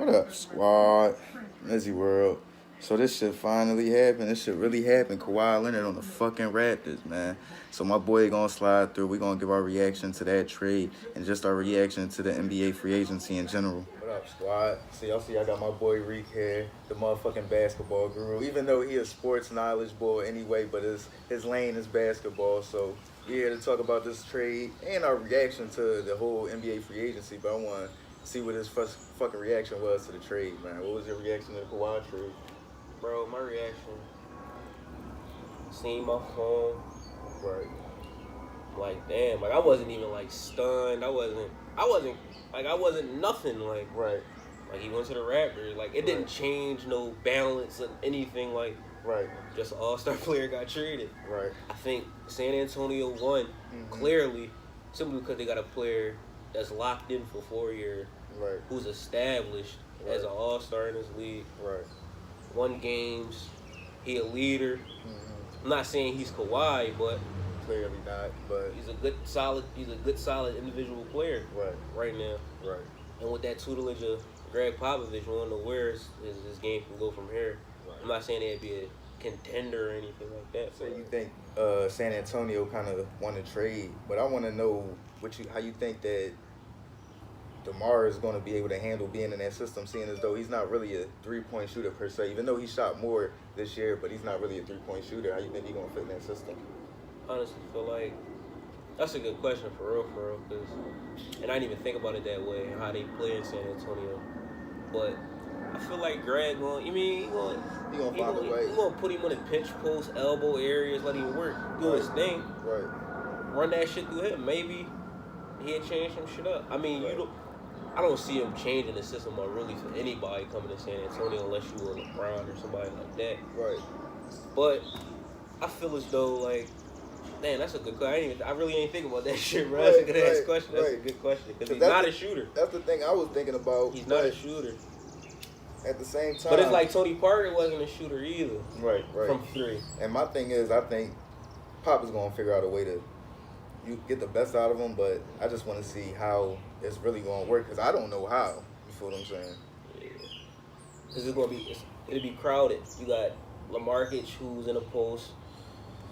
What up, squad? MizzyWorld. So this shit finally happened. This shit really happened. Kawhi Leonard on the fucking Raptors, man. So my boy gonna slide through. We gonna give our reaction to that trade and just our reaction to the NBA free agency in general. What up, squad? See, I got my boy Reek here, the motherfucking basketball guru. Even though he a sports knowledge boy anyway, but his lane is basketball. So we here to talk about this trade and our reaction to the whole NBA free agency. But I want to see what his first fucking reaction was to the trade, man. What was your reaction to the Kawhi trade? Bro, my reaction, seeing my phone, Right. like, damn, like, I wasn't even, like, stunned. I wasn't nothing, like, Right. like, he went to the Raptors. Like, it didn't change no balance or anything, like, Right. just an all-star player got traded. Right. I think San Antonio won, clearly, simply because they got a player that's locked in for 4 years, Right. who's established as an all-star in this league. Right. Won games. He a leader. I'm not saying he's Kawhi, but Clearly not, but he's a good solid individual player right now. Right. And with that tutelage of Greg Popovich, we don't know where his game can go from here. Right. I'm not saying they'd be a contender or anything like that. So you think San Antonio kind of won the trade, but I want to know how you think that Demar is going to be able to handle being in that system, seeing as though he's not really a three-point shooter per se, even though he shot more this year, but he's not really a three-point shooter. How you think he's going to fit in that system? Honestly, feel like that's a good question for real, because and I didn't even think about it that way, how they play in San Antonio. But I feel like Greg he gonna find a way. He gonna put him on the pinch post, elbow areas, let him work, do his thing. Right. Run that shit through him. Maybe he'll change some shit up. I mean, I don't see him changing the system or really for anybody coming to San Antonio unless you were LeBron or somebody like that. Right. But I feel as though, like, damn, that's a good question. I really ain't thinking about that shit, bro. That's a good ass question. That's a good question. Because he's not a shooter. That's the thing I was thinking about. He's not a shooter. At the same time. But it's like Tony Parker wasn't a shooter either. Right. From three. And my thing is, I think Pop is going to figure out a way to get the best out of him, but I just want to see how it's really going to work, because I don't know how. You feel what I'm saying? Yeah. Because it'll be crowded. You got LaMarcus, who's in a post.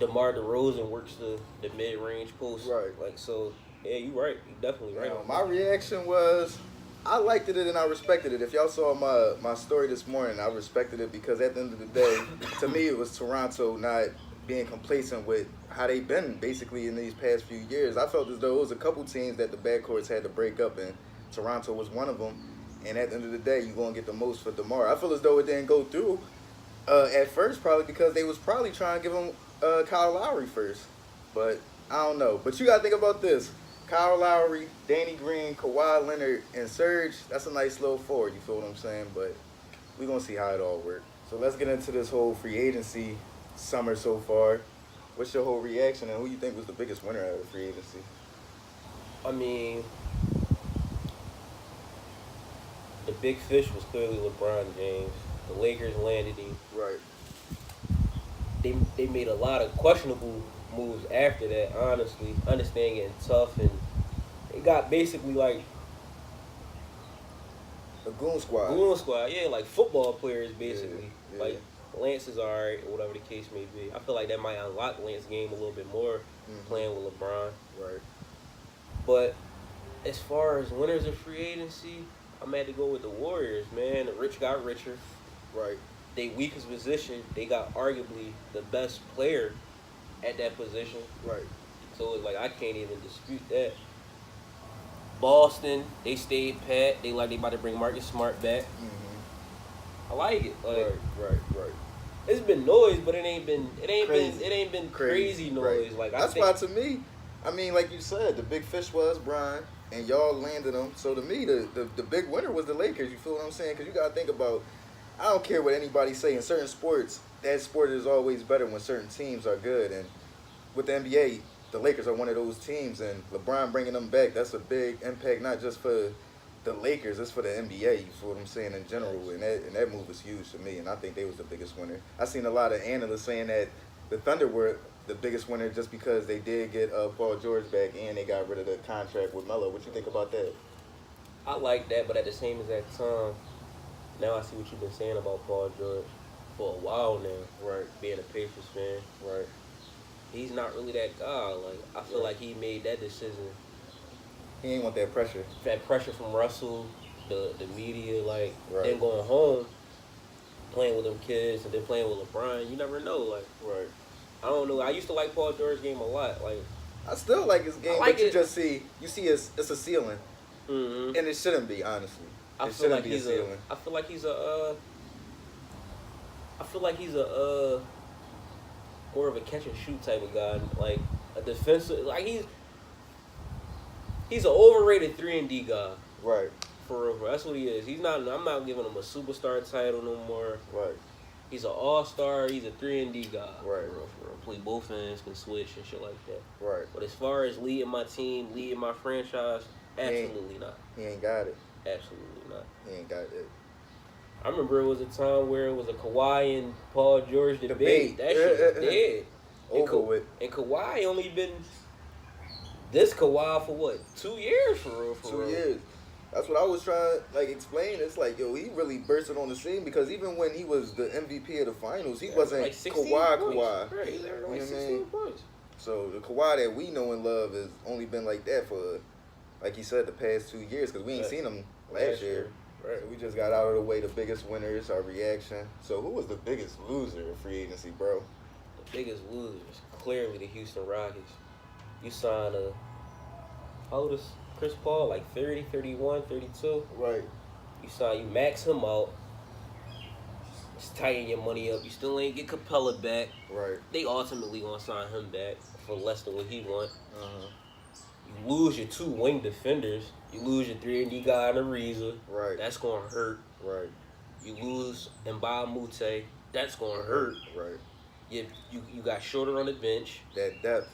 DeMar DeRozan works the mid-range post. Right. Like, so, yeah, you right. You definitely right. My reaction was, I liked it and I respected it. If y'all saw my story this morning, I respected it because at the end of the day, to me, it was Toronto not being complacent with how they've been basically in these past few years. I felt as though it was a couple teams that the backcourts had to break up, and Toronto was one of them. And at the end of the day, you're going to get the most for DeMar. I feel as though it didn't go through at first, probably because they was probably trying to give him Kyle Lowry first. But I don't know. But you got to think about this. Kyle Lowry, Danny Green, Kawhi Leonard, and Serge, that's a nice little forward, you feel what I'm saying? But we're going to see how it all works. So let's get into this whole free agency summer so far. What's your whole reaction, and who you think was the biggest winner out of the free agency? I mean, the big fish was clearly LeBron James. The Lakers landed him. Right. They made a lot of questionable moves after that, honestly. I understand getting tough, and they got basically like a goon squad. Yeah, like football players basically. Yeah. Like Lance is alright, or whatever the case may be. I feel like that might unlock Lance's game a little bit more playing with LeBron. Right. But as far as winners of free agency, I'm had to go with the Warriors, man. The rich got richer. Right. They weakest position, they got arguably the best player at that position. Right. So it's like I can't even dispute that. Boston, they stayed pat. They about to bring Marcus Smart back. I like it. Like, right. It's been noise, but it ain't been crazy noise. Right. Like that's why to me, I mean, like you said, the big fish was Brian, and y'all landed them. So to me, the big winner was the Lakers. You feel what I'm saying? Because you gotta think about, I don't care what anybody say in certain sports. That sport is always better when certain teams are good, and with the NBA, the Lakers are one of those teams, and LeBron bringing them back, that's a big impact, not just for the Lakers, it's for the NBA, you feel what I'm saying, in general, and that move was huge to me, and I think they was the biggest winner. I seen a lot of analysts saying that the Thunder were the biggest winner just because they did get Paul George back and they got rid of the contract with Melo. What you think about that? I like that, but at the same exact time, now I see what you've been saying about Paul George for a while now. Right. Being a Pacers fan. Right. He's not really that guy. Like, I feel like he made that decision. He ain't want that pressure. That pressure from Russell, the media, like, Right. then going home, playing with them kids, and then playing with LeBron. You never know. Like, Right. I don't know. I used to like Paul George's game a lot. Like, I still like his game, like but you it. just see it's a ceiling, mm-hmm. and it shouldn't be, honestly. I It feel like shouldn't be a he's ceiling. I feel like he's a more of a catch and shoot type of guy, like a defensive. Like he's an overrated 3-and-D guy. Right. For real, that's what he is. He's not. I'm not giving him a superstar title no more. Right. He's an all-star. He's a 3-and-D guy. Right. For real. Play both ends, can switch and shit like that. Right. But as far as leading my team, leading my franchise, absolutely not. He ain't got it. Absolutely not. He ain't got it. I remember it was a time where it was a Kawhi and Paul George debate. That shit was dead. Over with. And Kawhi only been this Kawhi for what? 2 years for real. 2 years. That's what I was trying to explain. It's like, yo, he really bursted on the scene because even when he was the MVP of the finals, he wasn't like 16 Kawhi. points. Right, he You averaged know like what I 16 mean? points. So the Kawhi that we know and love has only been like that for, like you said, the past 2 years because we ain't seen him last year. Right. So we just got out of the way. The biggest winners, our reaction. So who was the biggest loser in free agency, bro? The biggest losers, clearly the Houston Rockets. You signed how old is Chris Paul? Like 30, 31, 32? Right. You max him out. Just tighten your money up. You still ain't get Capella back. Right. They ultimately gonna sign him back for less than what he want. Uh-huh. You lose your 2 wing defenders. You lose your 3-and-D guy in Ariza. Right. That's gonna hurt. Right. You lose Mbah Mute. That's gonna hurt. Right. You got shorter on the bench. That depth.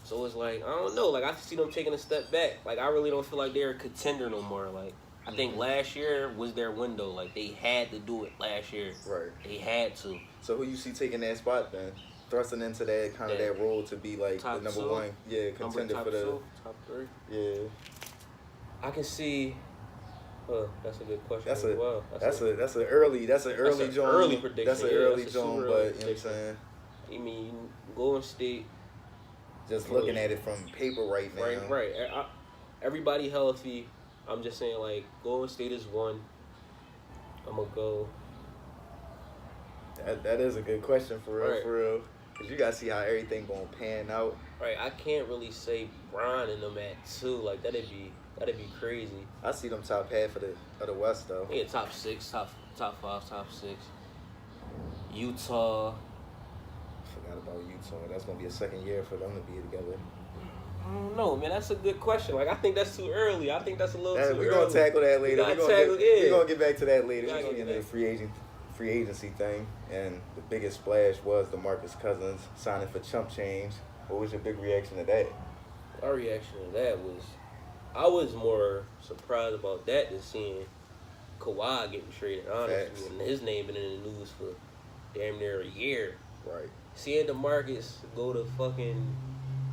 So it's like, I don't know. Like, I see them taking a step back. Like, I really don't feel like they're a contender no more. Like, I think last year was their window. Like, they had to do it last year. Right. They had to. So who you see taking that spot then? Thrusting into that kind of that role to be like Top the number 2? 1, contender top for the 2, top 3. yeah. I can see. That's a good question. That's as well. That's an early joint. Early prediction. That's an yeah, early that's a joint, super but early you know what I'm prediction. saying? I mean, Golden State. Just looking at it from paper right now. Right. Everybody healthy. I'm just saying, like, Golden State is 1. I'm gonna go. That is a good question for real, Right. for real. Cause you gotta see how everything gonna pan out. Right, I can't really say Bron and them at 2. Like, that'd be crazy. I see them top half of the West though. Yeah, top 6, top 5, top 6. Utah. Forgot about Utah. That's gonna be a second year for them to be together. I don't know, man. That's a good question. Like, I think that's too early. I think that's a little too early. We're gonna tackle that later. We're gonna get back to that later. We're gonna get into the free agency thing. And the biggest splash was DeMarcus Cousins signing for chump change. What was your big reaction to that? My reaction to that was, I was more surprised about that than seeing Kawhi getting traded, honestly. Facts. And his name been in the news for damn near a year. Right. Seeing DeMarcus go to fucking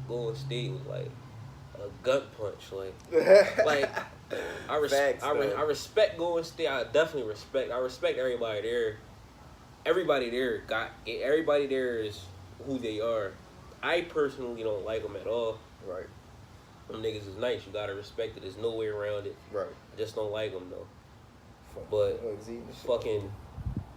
Golden State was like a gut punch. Like I respect Golden State. I respect everybody there. Everybody there is who they are. I personally don't like them at all. Right. Them niggas is nice. You gotta respect it. There's no way around it. Right. I just don't like them though. But fucking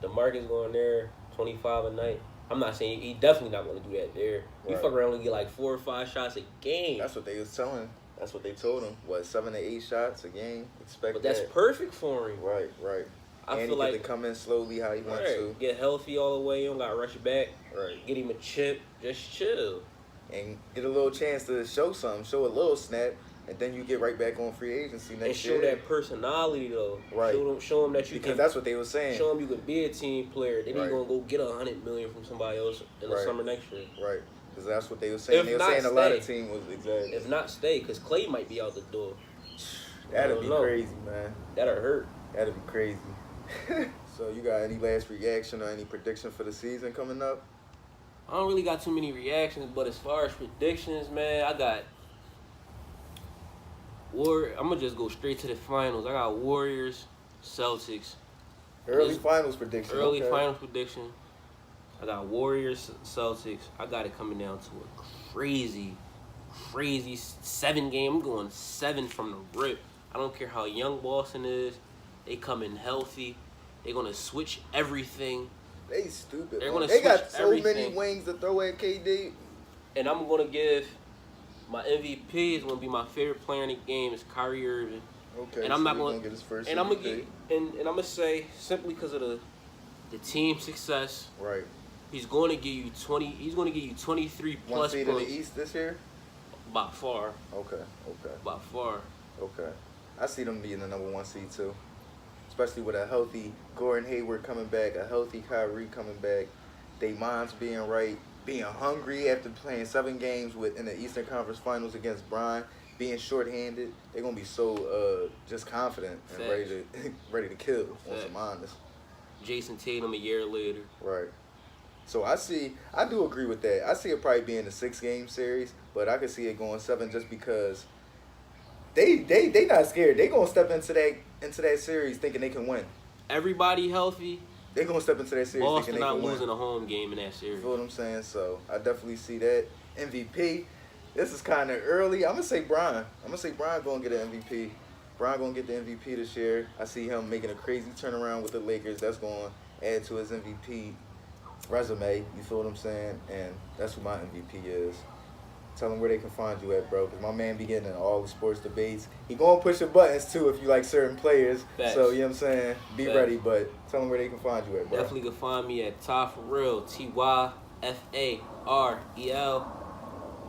DeMarcus going there, 25 a night. I'm not saying he definitely not going to do that there. He fuck around and get like 4 or 5 shots a game. That's what they was telling. That's what they told him. What, 7 to 8 shots a game? Expect but that. that's perfect for him. Right. I and feel he like get to come in slowly how he wants to. Get healthy all the way. You don't got to rush back. Right. Get him a chip. Just chill. And get a little chance to show something. Show a little snap. And then you get right back on free agency next year. And show that personality, though. Right. Show them that you because that's what they were saying. Show them you could be a team player. Then Right. you're going to go get $100 million from somebody else in the summer next year. Right. Because that's what they were saying. If they were not, saying a lot stay. of teams was exactly. If not, stay. Because Clay might be out the door. That'd be crazy, man. That'll hurt. That'd be crazy. So you got any last reaction or any prediction for the season coming up? I don't really got too many reactions, but as far as predictions, man, I got I'm gonna just go straight to the finals. I got Warriors, Celtics, Early finals prediction. Early okay. finals prediction. I got Warriors, Celtics. I got it coming down to a crazy 7-game. I'm going 7 from the rip. I don't care how young Boston is. They come in healthy. They're gonna switch everything. They stupid. They're gonna They got switch so many everything. wings to throw at KD. And I'm gonna give my MVP is gonna be my favorite player in the game is Kyrie Irving. Okay. And I'm not gonna gonna get his first. And I'm gonna MVP. get and I'm gonna say simply because of the team success. Right. He's going to give you 20. He's going to give you 23 One plus seed in points the East this year. by far. Okay. By far. Okay. I see them being the number 1 seed too, especially with a healthy Gordon Hayward coming back, a healthy Kyrie coming back, they minds being right, being hungry after playing 7 games in the Eastern Conference Finals against Brian, being shorthanded. They're gonna be so just confident and Facts. ready to kill on Facts. some honest. Jason Tatum a year later. Right. So I do agree with that. I see it probably being a 6-game series, but I could see it going 7 just because they not scared. They gonna step into that series thinking they can win. Everybody healthy. They gonna step into that series Boston thinking they not can losing win. a home game in that You series. feel what I'm saying? So I definitely see that. MVP. This is kind of early. I'm gonna say Brian. I'm gonna say Brian gonna get an MVP. Brian gonna get the MVP this year. I see him making a crazy turnaround with the Lakers. That's gonna add to his MVP resume. You feel what I'm saying? And that's who my MVP is. Tell them where they can find you at, bro. Because my man be getting in all the sports debates. He gonna push your buttons too if you like certain players. Facts. So you know what I'm saying? Be Facts. ready, but tell them where they can find you at, bro. Definitely can find me at Ty For Real, TYFAREL.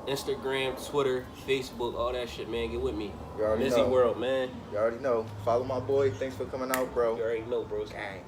Instagram, Twitter, Facebook, all that shit, man. Get with me. You already Mizzy know. World, man. You already know. Follow my boy. Thanks for coming out, bro. You already know, bro. Gang.